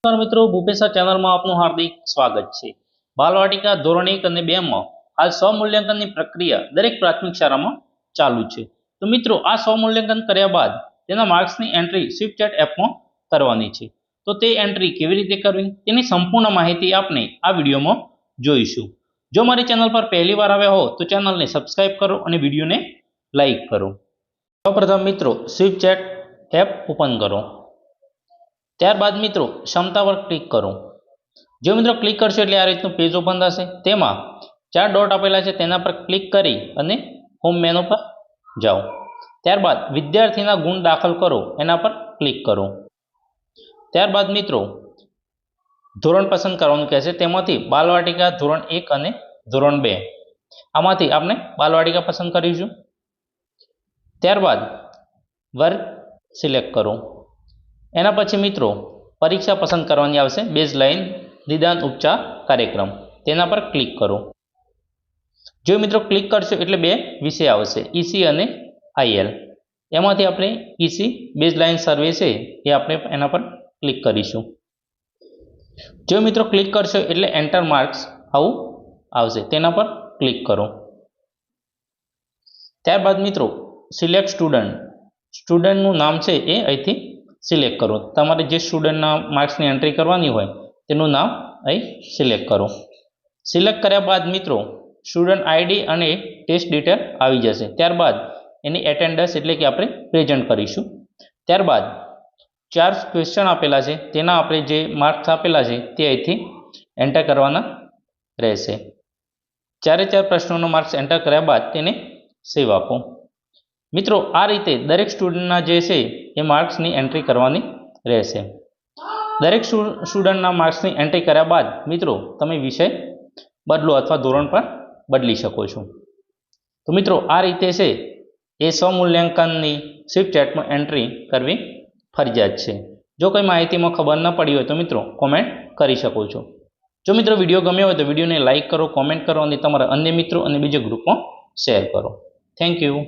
નમસ્કાર મિત્રો, ભૂપેશા ચેનલમાં આપનું હાર્દિક સ્વાગત છે। બાલવાટિકા ધોરણ 1 અને 2 માં હાલ સ્વમૂલ્યાંકનની પ્રક્રિયા દરેક પ્રાથમિક શાળામાં ચાલુ છે। તો મિત્રો આ સ્વમૂલ્યાંકન કર્યા બાદ તેના માર્ક્સની એન્ટ્રી સ્વિફ્ટચેટ એપમાં કરવાની છે। તો તે એન્ટ્રી કેવી રીતે કરવી તેની સંપૂર્ણ માહિતી આપણે આ વિડીયોમાં જોઈશું। જો મારી ચેનલ પર પહેલી વાર આવ્યા હો તો ચેનલને સબસ્ક્રાઇબ કરો અને વિડીયોને લાઈક કરો। સૌપ્રથમ મિત્રો સ્વિફ્ટચેટ એપ ઓપન કરો। ત્યારબાદ મિત્રો ક્ષમતા પર ક્લિક કરો। જો મિત્રો ક્લિક કરશો એટલે આ રીતનું પેજ ઓપન થશે। તેમાં 4 ડોટ આપેલા છે તેના પર ક્લિક કરી અને હોમ મેનુ પર જાઓ। ત્યારબાદ વિદ્યાર્થીના ગુણ દાખલ કરો એના પર ક્લિક કરો। ત્યારબાદ મિત્રો ધોરણ પસંદ કરવાનું કહેશે। તેમાંથી બાલવાટિકા ધોરણ 1 અને ધોરણ 2 આમાંથી આપણે બાલવાટિકા પસંદ કરીશું। ત્યારબાદ વર્ગ સિલેક્ટ કરો। એના પછી મિત્રો પરીક્ષા પસંદ કરવાની આવશે। બેઝલાઇન નિદાન ઉપચાર કાર્યક્રમ તેના પર ક્લિક કરો। જો મિત્રો ક્લિક કરશો એટલે બે વિષય આવશે, ઈસી અને આઈએલ। એમાંથી આપણે ઈસી બેઝલાઇન સર્વે છે એ આપણે એના પર ક્લિક કરીશું। જો મિત્રો ક્લિક કરશો એટલે એન્ટર માર્ક્સ આવું આવશે, તેના પર ક્લિક કરો। ત્યારબાદ મિત્રો સિલેક્ટ સ્ટુડન્ટનું નામ છે એ અહીંથી સિલેક્ટ કરો। તમારે જે સ્ટુડન્ટના માર્ક્સની એન્ટ્રી કરવાની હોય તેનું નામ અહીં સિલેક્ટ કરો। સિલેક્ટ કર્યા બાદ મિત્રો સ્ટુડન્ટ આઈડી અને ટેસ્ટ ડિટેલ આવી જશે। ત્યારબાદ એની એટેન્ડન્સ એટલે કે આપણે પ્રેઝન્ટ કરીશું। ત્યારબાદ 4 ક્વેશ્ચન આપેલા છે તેના આપણે જે માર્ક્સ આપેલા છે તે અહીંથી એન્ટર કરવાના રહેશે। 4 પ્રશ્નોનો માર્ક્સ એન્ટર કર્યા બાદ તેને સેવ આપો। મિત્રો આ રીતે દરેક સ્ટુડન્ટના જે છે એ માર્ક્સની એન્ટ્રી કરવાની રહેશે। દરેક સ્ટુડન્ટના માર્ક્સની એન્ટ્રી કર્યા બાદ મિત્રો તમે વિષય બદલો અથવા ધોરણ પણ બદલી શકો છો। તો મિત્રો આ રીતે છે એ સ્વમૂલ્યાંકનની સ્વિફ્ટચેટમાં એન્ટ્રી કરવી ફરજિયાત છે। જો કોઈ માહિતીમાં ખબર ન પડી હોય તો મિત્રો કોમેન્ટ કરી શકો છો। જો મિત્રો વિડીયો ગમ્યો હોય તો વિડીયોને લાઇક કરો, કોમેન્ટ કરો અને તમારા અન્ય મિત્રો અને બીજા ગ્રુપમાં શેર કરો। Thank you.